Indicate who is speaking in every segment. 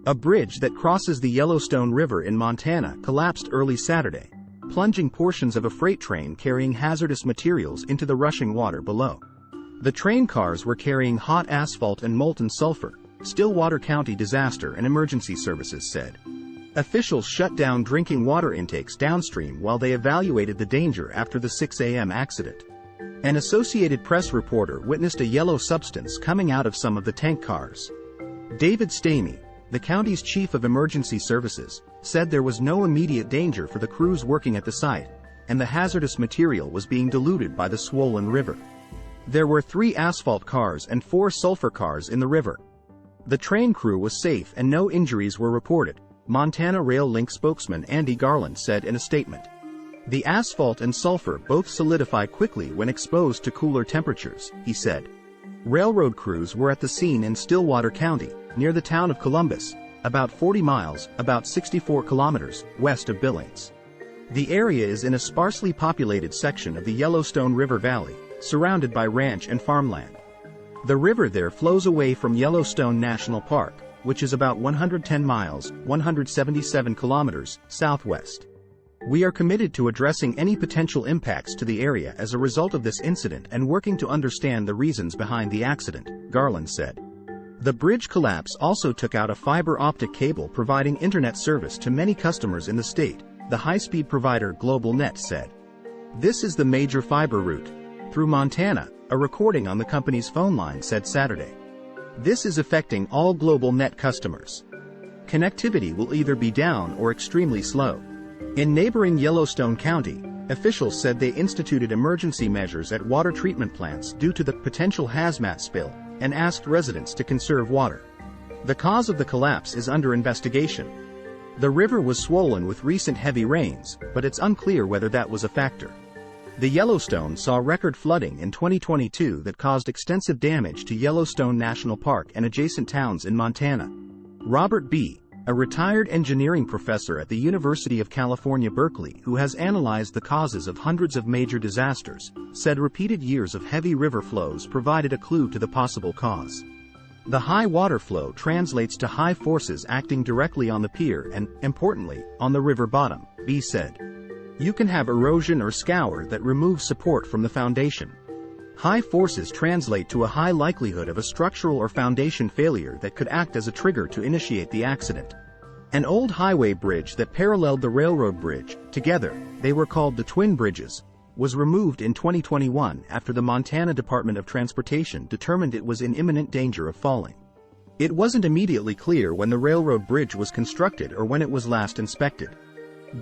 Speaker 1: A bridge that crosses the Yellowstone River in Montana collapsed early Saturday, plunging portions of a freight train carrying hazardous materials into the rushing water below. The train cars were carrying hot asphalt and molten sulfur, Stillwater County Disaster and Emergency Services said. Officials shut down drinking water intakes downstream while they evaluated the danger after the 6 a.m. accident. An Associated Press reporter witnessed a yellow substance coming out of some of the tank cars. David Stamey, the county's chief of emergency services, said there was no immediate danger for the crews working at the site, and the hazardous material was being diluted by the swollen river. There were 3 asphalt cars and 4 sulfur cars in the river. The train crew was safe and no injuries were reported, Montana Rail Link spokesman Andy Garland said in a statement. The asphalt and sulfur both solidify quickly when exposed to cooler temperatures, he said. Railroad crews were at the scene in Stillwater County, near the town of Columbus, about 40 miles, about 64 kilometers, west of Billings. The area is in a sparsely populated section of the Yellowstone River Valley, surrounded by ranch and farmland. The river there flows away from Yellowstone National Park, which is about 110 miles, 177 kilometers, southwest. We are committed to addressing any potential impacts to the area as a result of this incident and working to understand the reasons behind the accident, Garland said. The bridge collapse also took out a fiber-optic cable providing internet service to many customers in the state, the high-speed provider GlobalNet said. This is the major fiber route through Montana, a recording on the company's phone line said Saturday. This is affecting all GlobalNet customers. Connectivity will either be down or extremely slow. In neighboring Yellowstone County, officials said they instituted emergency measures at water treatment plants due to the potential hazmat spill and asked residents to conserve water. The cause of the collapse is under investigation. The river was swollen with recent heavy rains, but it's unclear whether that was a factor. The Yellowstone saw record flooding in 2022 that caused extensive damage to Yellowstone National Park and adjacent towns in Montana. Robert B., a retired engineering professor at the University of California, Berkeley, who has analyzed the causes of hundreds of major disasters, said repeated years of heavy river flows provided a clue to the possible cause. The high water flow translates to high forces acting directly on the pier and, importantly, on the river bottom, B said. You can have erosion or scour that removes support from the foundation. High forces translate to a high likelihood of a structural or foundation failure that could act as a trigger to initiate the accident. An old highway bridge that paralleled the railroad bridge, together, they were called the Twin Bridges, was removed in 2021 after the Montana Department of Transportation determined it was in imminent danger of falling. It wasn't immediately clear when the railroad bridge was constructed or when it was last inspected.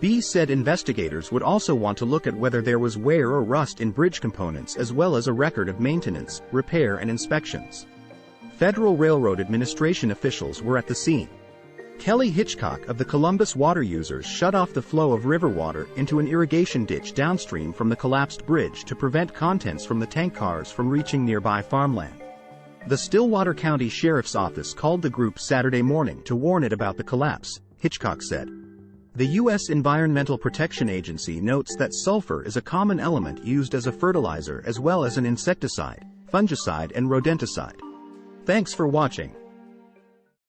Speaker 1: B said investigators would also want to look at whether there was wear or rust in bridge components as well as a record of maintenance, repair and inspections. Federal Railroad Administration officials were at the scene. Kelly Hitchcock of the Columbus Water Users shut off the flow of river water into an irrigation ditch downstream from the collapsed bridge to prevent contents from the tank cars from reaching nearby farmland. The Stillwater County Sheriff's Office called the group Saturday morning to warn it about the collapse, Hitchcock said. The U.S. Environmental Protection Agency notes that sulfur is a common element used as a fertilizer as well as an insecticide, fungicide and rodenticide. Thanks for watching.